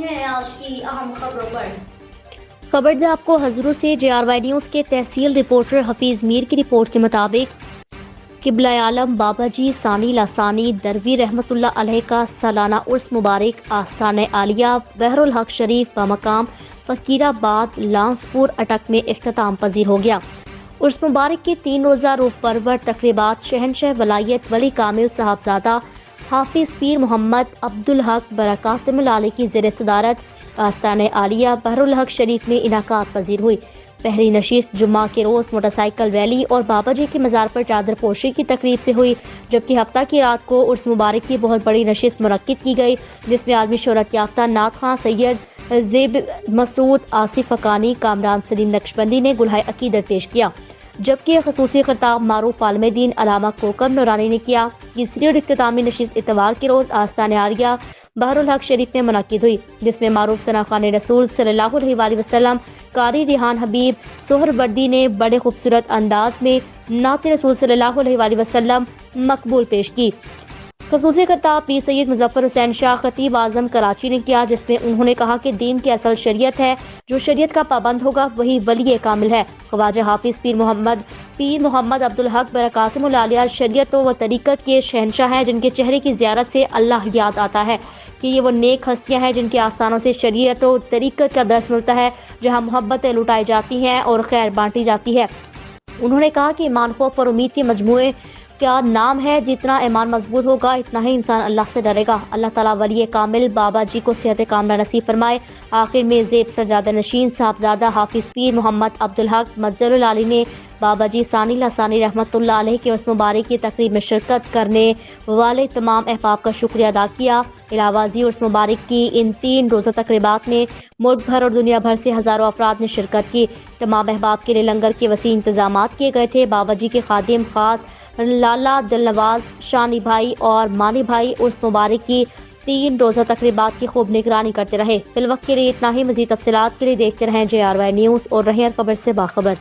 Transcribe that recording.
ہیں آج کی اہم خبروں پر۔ خبر دیں آپ کو حضروں سے JRY نیوز کے تحصیل رپورٹر حفیظ میر کی رپورٹ کے مطابق قبلہ عالم بابا جی ثانی لاسانی دروی رحمت اللہ علیہ کا سالانہ عرس مبارک آستانہ عالیہ بحر الحق شریف بمقام فقیر آباد لانسپور اٹک میں اختتام پذیر ہو گیا۔ عرس مبارک کی 3 روزہ روح پرور تقریبات شہنشاہ ولایت ولی کامل صاحبزادہ حافظ پیر محمد عبدالحق برکاتہ علیہ کی زیر صدارت آستانہ عالیہ بحر الحق شریف میں انعقاد پذیر ہوئی۔ پہلی نشست جمعہ کے روز موٹر سائیکل ریلی اور بابا جی کے مزار پر چادر پوشی کی تقریب سے ہوئی، جبکہ ہفتہ کی رات کو عرس مبارک کی بہت بڑی نشست منعقد کی گئی، جس میں عالمی شہرت یافتہ نعت خواں سید زیب مسعود آصف حقانی کامران سلیم نقشبندی نے گلہائے عقیدت پیش کیا، جبکہ خصوصی خطاب معروف عالم دین علامہ کوکب نورانی نے کیا۔ تیسری اور اختتامی نشست اتوار کے روز آستانہ عالیہ بحر الحق شریف میں منعقد ہوئی، جس میں معروف ثنا خوان رسول صلی اللہ علیہ وآلہ وسلم قاری ریحان حبیب سہروردی نے بڑے خوبصورت انداز میں نعت رسول صلی اللہ علیہ وآلہ وسلم مقبول پیش کی۔ خصوصی خطاب پیر سید مظفر حسین شاہ خطیب اعظم کراچی نے کیا، جس میں انہوں نے کہا کہ دین کی اصل شریعت ہے، جو شریعت کا پابند ہوگا وہی ولی کامل ہے۔ خواجہ حافظ پیر محمد عبدالحق برکاتہ علیہ شریعت و طریقت کے شہنشاہ ہیں، جن کے چہرے کی زیارت سے اللہ یاد آتا ہے کہ یہ وہ نیک ہستیاں ہیں جن کے آستانوں سے شریعت و طریقت کا درس ملتا ہے، جہاں محبتیں لٹائی جاتی ہیں اور خیر بانٹی جاتی ہے۔ انہوں نے کہا کہ ایمان، خوف اور امید کے مجموعے کا نام ہے، جتنا ایمان مضبوط ہوگا اتنا ہی انسان اللہ سے ڈرے گا۔ اللہ تعالیٰ ولی کامل بابا جی کو صحت کاملہ نصیب فرمائے۔ آخر میں زیب سجادہ نشین صاحبزادہ حافظ پیر محمد عبدالحق مظہر العالی نے بابا جی ثانی لاسانی رحمت اللہ علیہ کے عرس مبارک کی تقریب میں شرکت کرنے والے تمام احباب کا شکریہ ادا کیا۔ علاوہ ازیں عرس مبارک کی ان 3 روزہ تقریبات میں ملک بھر اور دنیا بھر سے ہزاروں افراد نے شرکت کی۔ تمام احباب کے لیے لنگر کے وسیع انتظامات کیے گئے تھے۔ بابا جی کے خادم خاص لالا دل نواز شانی بھائی اور مانی بھائی عرس مبارک کی 3 روزہ تقریبات کی خوب نگرانی کرتے رہے۔ فی الوقت کے لیے اتنا ہی۔ مزید تفصیلات کے لیے دیکھتے رہیں JRY نیوز اور رہیں ہر خبر سے باخبر۔